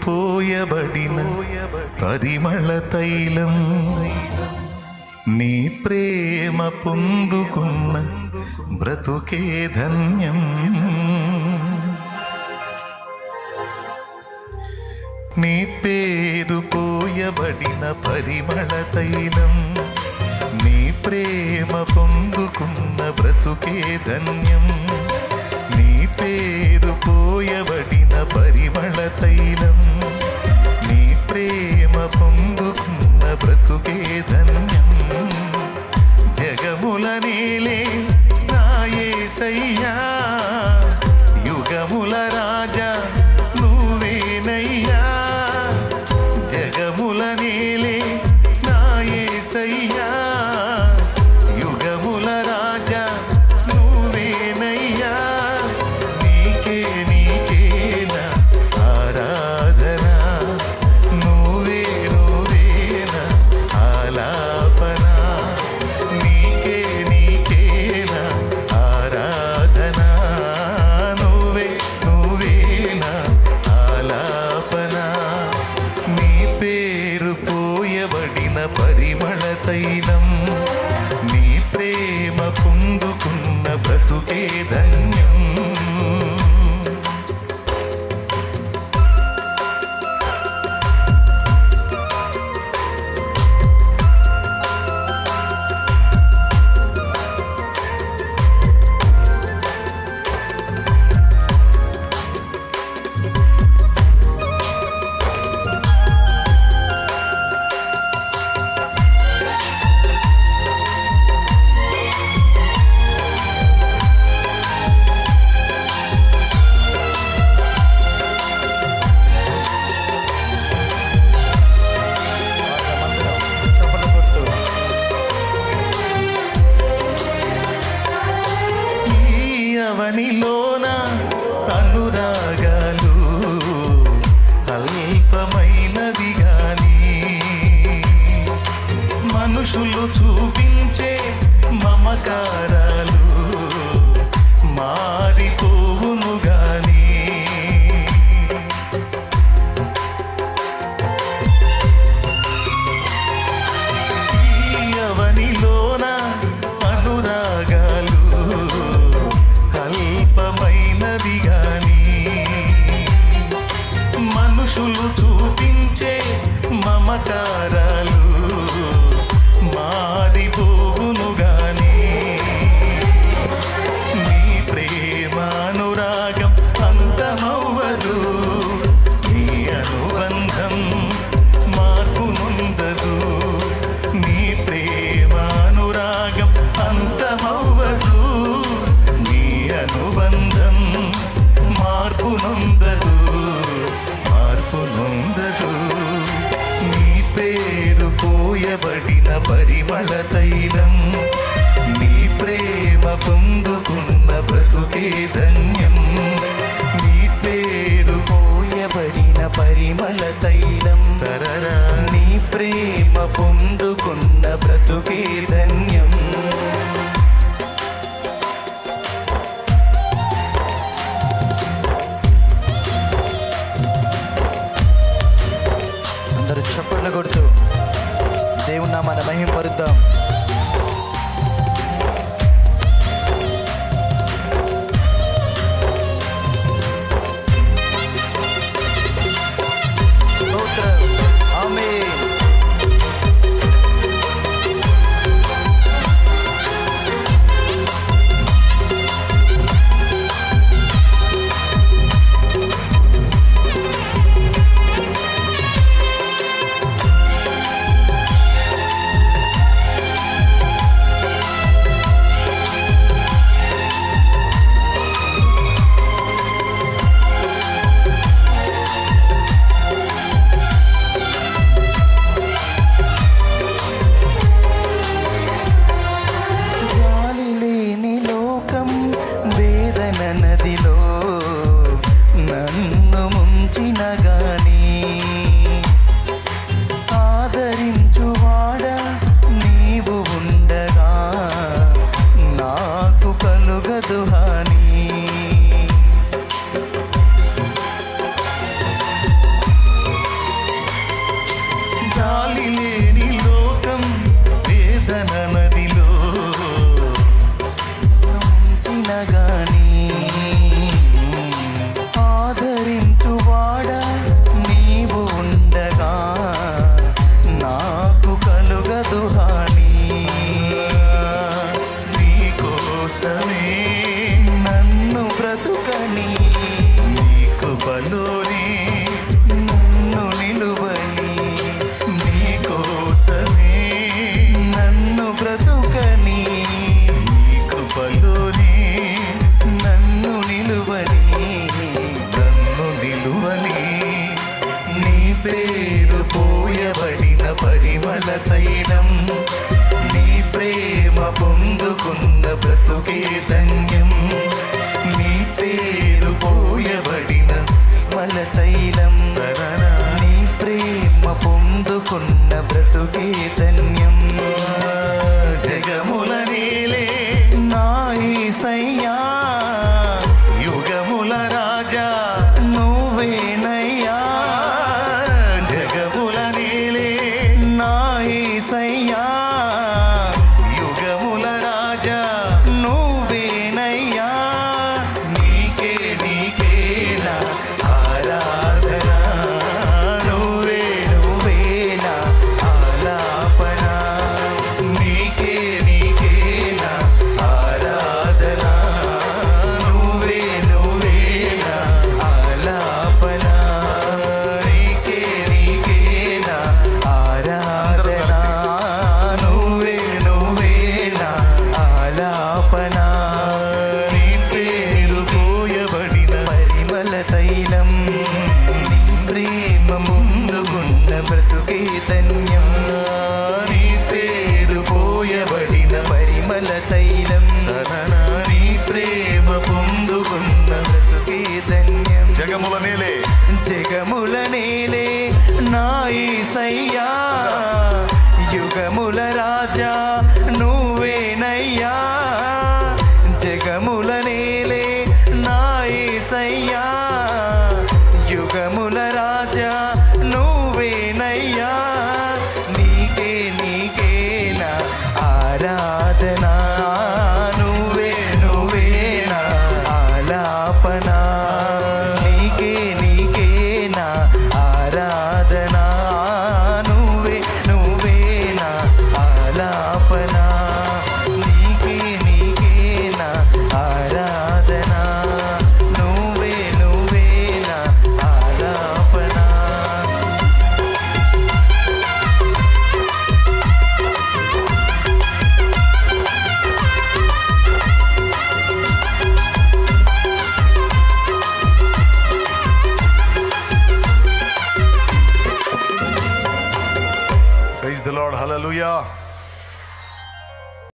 పోయబడిన పరిమళ తైలం నీ ప్రేమ పొందుకున్న బ్రతుకే ధన్యం నీ పేరు పోయబడిన పరిమళ తైలం నీ ప్రేమ పొందుకున్న బ్రతుకే ధన్యం నీ పేరు పోయబడిన పరిమళ తైలం నీ ప్రేమ పొందుకున్న బ్రతుకే ధన్యం జగముల నేలే నా యేసయ్యా యుగముల రాజా నువ్వేనయ్యా జగముల నేలే నా యేసయ్యా యుగముల రాజా నువ్వేనయ్యా నీకే నీకేనా ఆరాధన నువ్వే నువ్వేనా ఆలాపన నీకే నీకేనా ఆరాధన నువ్వే నువ్వేనా ఆలాపన నీ పేరు పోయబడిన పరిమళ తైలం నీ ప్రేమ పొందుకున్న బ్రతుకే ధన్యం అవనిలోన అనురాగాలు అల్పమైనది గాని మనుషులు చూపించే మమకారాలు మారిపోవును గాని అవనిలోన అనురాగాలు అల్పమైనది గాని మనుషులు చూపించే మమకారాలు మారిపో బ్రతుకే ధన్యం. నీ పేరు పోయబడిన మల తైలం నీ ప్రేమ పొందుకున్న బ్రతుకే ధన్యం. జగముల నేలే నా యేసయ్యా యుగముల రాజా నువ్వేనయ్యా. జగముల నేలే నా యేసయ్యా యుగముల రాజా నువ్వేనయ్యా. నీకే నీకే నా ఆరాధన. నువ్వే నువ్వే నా ఆలాపన. నీకే నీకే నా ఆరాధన. నువ్వే నువ్వే నా ఆలాపన. నీకే నీకే నా ఆరాధన. నువ్వే నువ్వే నా ఆలాపన. నీ పేరు పోయబడిన పరిమళ తైలం నీ ప్రేమ ముందుకున్న బ్రతుకే ధన్యం. నీ పేరు పోయబడిన పరిమళ తైలం నీ ప్రేమ పొందుకున్న బ్రతుకే ధన్యం. జగముల నేలే జగముల నేలే నా యేసయ్యా యుగముల రాజా నువ్వేనయ్యా. జగముల నేలే నా యేసయ్యా యుగముల రాజా నువ్వేనయ్యా. నీకే నీకే నా ఆరాధన. నువ్వే నువ్వే నా ఆలాపన. నీకే నీకే నా ఆరాధన. నువ్వే నువ్వే నా ఆలాపన. నీకే నీకే నా ఆరాధన. నువ్వే నువ్వే నా ఆలాపన. Praise the Lord. హల్లెలూయా.